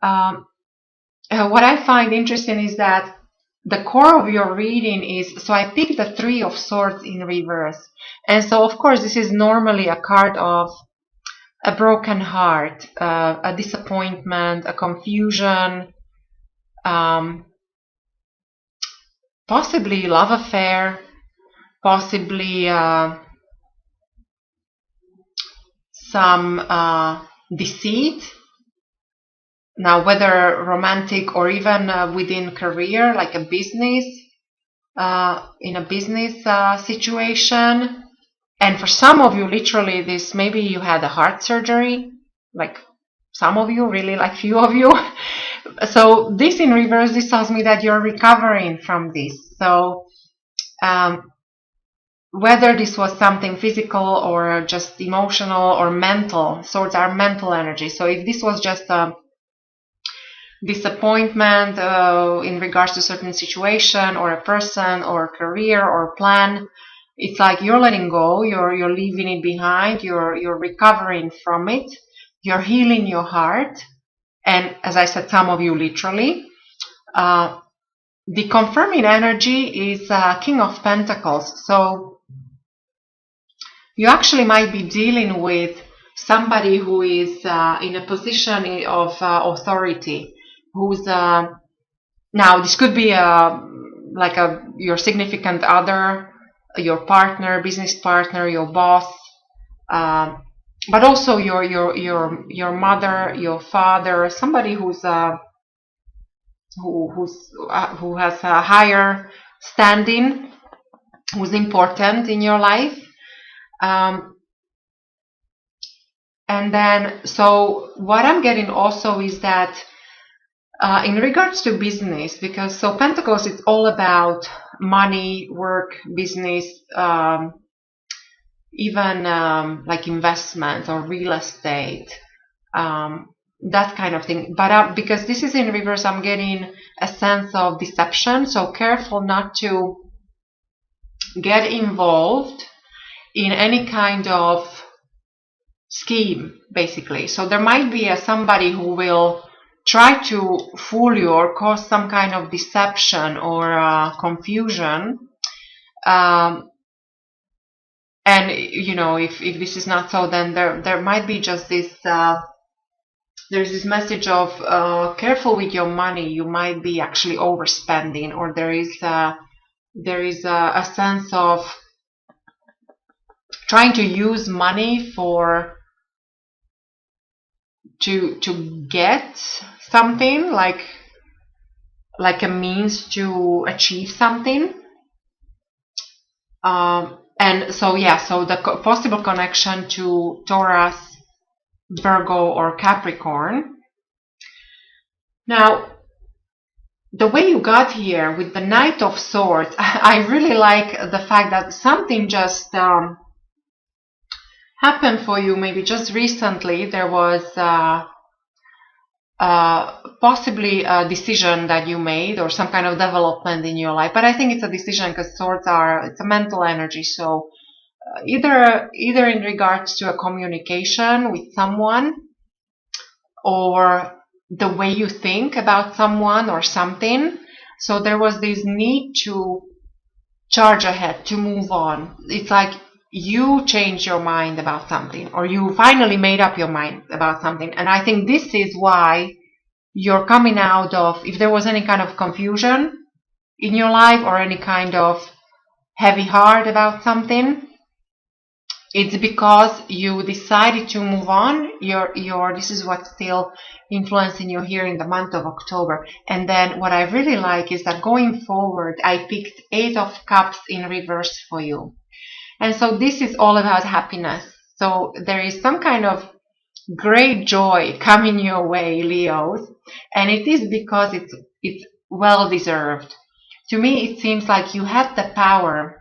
Um, what I find interesting is that the core of your reading is, so I picked the Three of Swords in reverse. And so, of course, this is normally a card of a broken heart, a disappointment, a confusion, um, possibly love affair, possibly some deceit. Now, whether romantic or even within career, like a business, in a business situation. And for some of you, literally, this maybe you had a heart surgery, like some of you, really, like few of you. So this in reverse, this tells me that you're recovering from this. So whether this was something physical or just emotional or mental, swords are mental energy. So if this was just a disappointment in regards to certain situation or a person or career or plan, it's like you're letting go, you're leaving it behind, you're recovering from it, you're healing your heart. And as I said, some of you literally. The confirming energy is King of Pentacles. So you actually might be dealing with somebody who is in a position of authority, who's now this could be your significant other, your partner, business partner, your boss, but also your mother, your father, somebody who has a higher standing, who's important in your life. And then, so what I'm getting also is that in regards to business, because so Pentacles, it's all about money, work, business, even like investment or real estate, that kind of thing. But because this is in reverse, I'm getting a sense of deception. So careful not to get involved in any kind of scheme, basically. So there might be somebody who will try to fool you or cause some kind of deception or confusion. And you know, if this is not so, then there might be just this there's this message of careful with your money. You might be actually overspending, or there is a sense of trying to use money to get something, like a means to achieve something. And so yeah, so the possible connection to Taurus, Virgo, or Capricorn. Now, the way you got here with the Knight of Swords, I really like the fact that something just happened for you. Maybe just recently there was possibly a decision that you made or some kind of development in your life. But I think it's a decision because swords it's a mental energy. So either in regards to a communication with someone, or the way you think about someone or something. So there was this need to charge ahead, to move on. It's like you changed your mind about something, or you finally made up your mind about something. And I think this is why you're coming out of, if there was any kind of confusion in your life or any kind of heavy heart about something, it's because you decided to move on. This is what's still influencing you here in the month of October. And then what I really like is that going forward, I picked 8 of Cups in reverse for you. And so this is all about happiness. So there is some kind of great joy coming your way, Leos. And it is because it's well deserved. To me, it seems like you have the power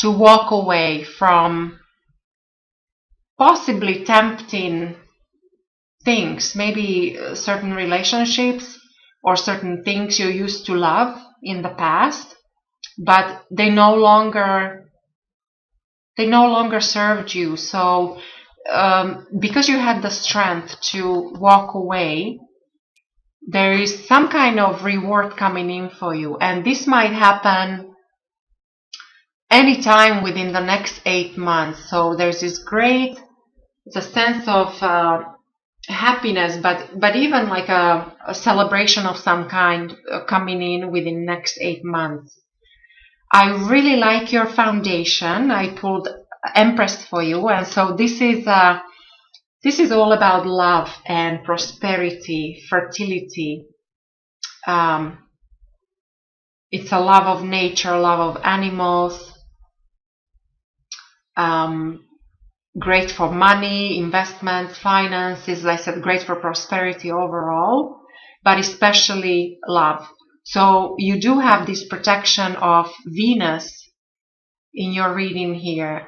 to walk away from possibly tempting things, maybe certain relationships or certain things you used to love in the past, but they no longer served you. So because you had the strength to walk away, there is some kind of reward coming in for you, and this might happen anytime within the next 8 months. So there's this great, it's a sense of happiness, but even like a celebration of some kind coming in within next 8 months. I really like your foundation. I pulled Empress for you, and so this is all about love and prosperity, fertility. It's a love of nature, love of animals, great for money, investments, finances. Like I said, great for prosperity overall, but especially love. So you do have this protection of Venus in your reading here.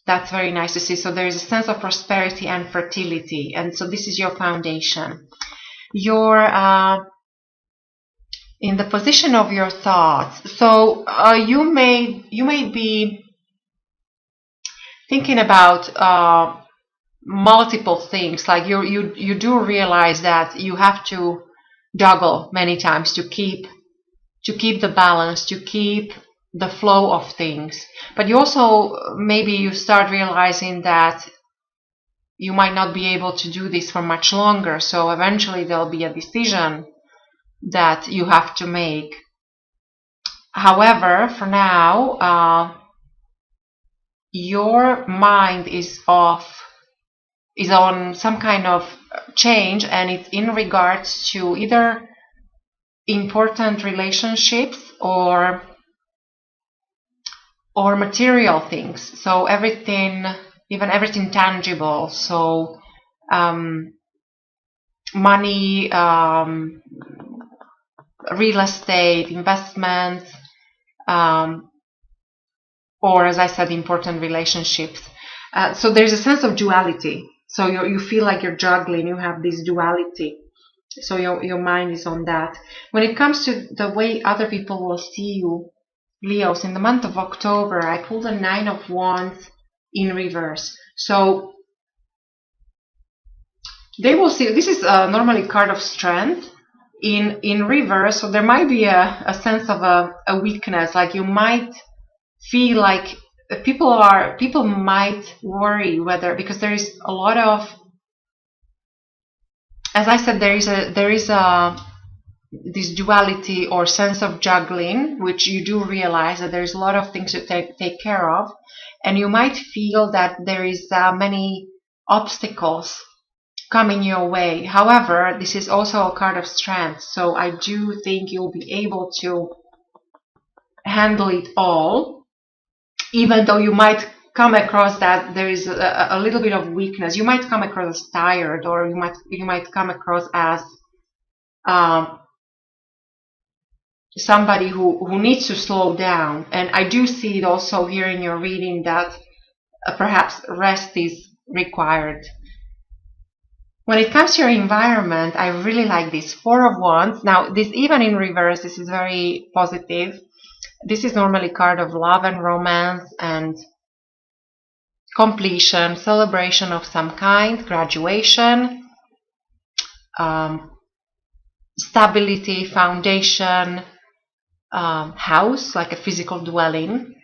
That's very nice to see. So there is a sense of prosperity and fertility, and so this is your foundation. You're in the position of your thoughts. So you may be thinking about multiple things. Like you do realize that you have to juggle many times to keep the balance, to keep the flow of things. But you also, maybe you start realizing that you might not be able to do this for much longer. So eventually there'll be a decision that you have to make. However, for now, your mind is on some kind of change, and it's in regards to either important relationships or material things. So everything, even everything tangible. So money, real estate, investments, or as I said, important relationships. So there's a sense of duality. So you feel like you're juggling, you have this duality. So your mind is on that. When it comes to the way other people will see you, Leos, in the month of October, I pulled a 9 of Wands in reverse. So they will see, this is normally a card of strength in reverse. So there might be a sense of a weakness, like you might feel like people might worry whether, because there is a lot of, as I said, there is this duality or sense of juggling, which you do realize that there's a lot of things to take care of, and you might feel that there is many obstacles coming your way. However, this is also a card of strength, so I do think you'll be able to handle it all, even though you might come across that there is a little bit of weakness. You might come across as tired, or you might come across as somebody who needs to slow down. And I do see it also here in your reading that perhaps rest is required. When it comes to your environment, I really like this 4 of Wands. Now, this, even in reverse, this is very positive. This is normally a card of love and romance and completion, celebration of some kind, graduation, stability, foundation, house, like a physical dwelling.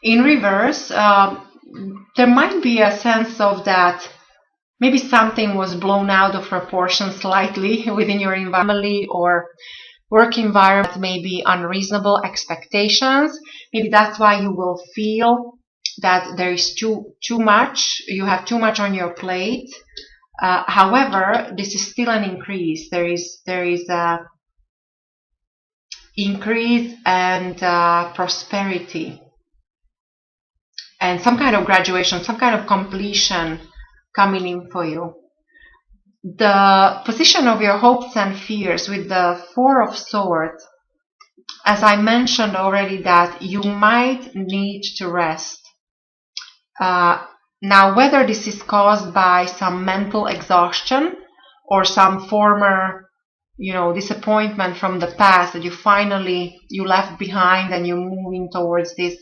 In reverse, there might be a sense of that maybe something was blown out of proportion slightly within your family or work environment, maybe unreasonable expectations. Maybe that's why you will feel that there is too much, you have too much on your plate. However, this is still an increase. There is a increase and prosperity and some kind of graduation, some kind of completion coming in for you. The position of your hopes and fears with the 4 of Swords, as I mentioned already, that you might need to rest. Now, whether this is caused by some mental exhaustion or some former, disappointment from the past that you left behind and you're moving towards this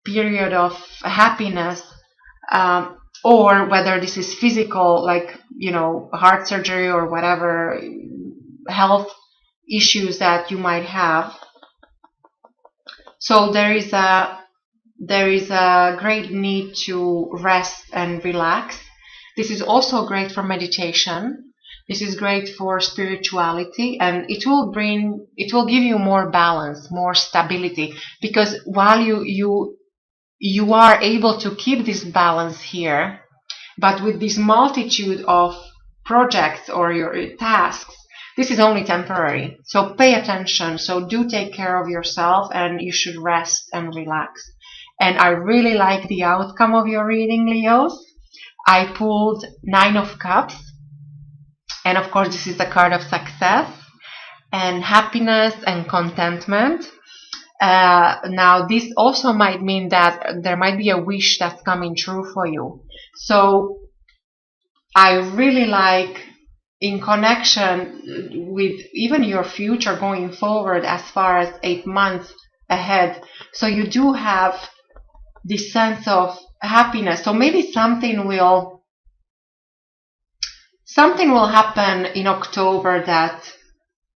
period of happiness, or whether this is physical, like, heart surgery or whatever health issues that you might have. So there is a great need to rest and relax. This is also great for meditation. This is great for spirituality, and it will give you more balance, more stability, because while you are able to keep this balance here, but with this multitude of projects or your tasks, this is only temporary. So pay attention. So do take care of yourself, and you should rest and relax. And I really like the outcome of your reading, Leos. I pulled 9 of Cups. And of course, this is the card of success and happiness and contentment. Now, this also might mean that there might be a wish that's coming true for you. So I really like, in connection with even your future going forward as far as 8 months ahead. So you do have this sense of happiness. So maybe something will happen in October that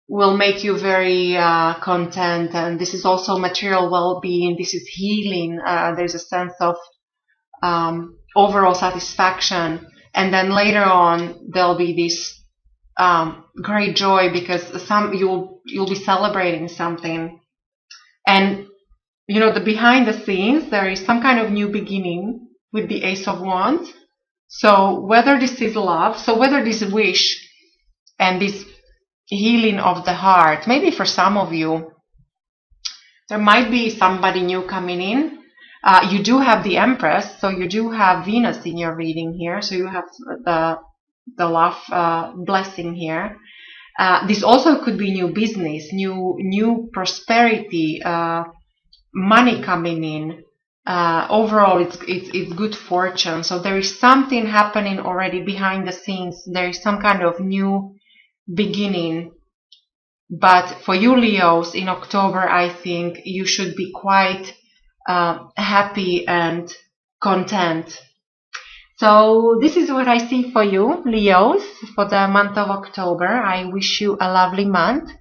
will make you very content. And this is also material well-being. This is healing. There's a sense of overall satisfaction. And then later on, there'll be this great joy, because you'll be celebrating something. And the behind the scenes, there is some kind of new beginning with the Ace of Wands. So whether this is love, so whether this wish and this healing of the heart, maybe for some of you, there might be somebody new coming in. You do have the Empress, so you do have Venus in your reading here. So you have the love blessing here. This also could be new business, new prosperity, money coming in. Overall, it's good fortune. So there is something happening already behind the scenes. There is some kind of new beginning. But for you, Leos, in October, I think you should be quite happy and content. So this is what I see for you, Leos, for the month of October. I wish you a lovely month.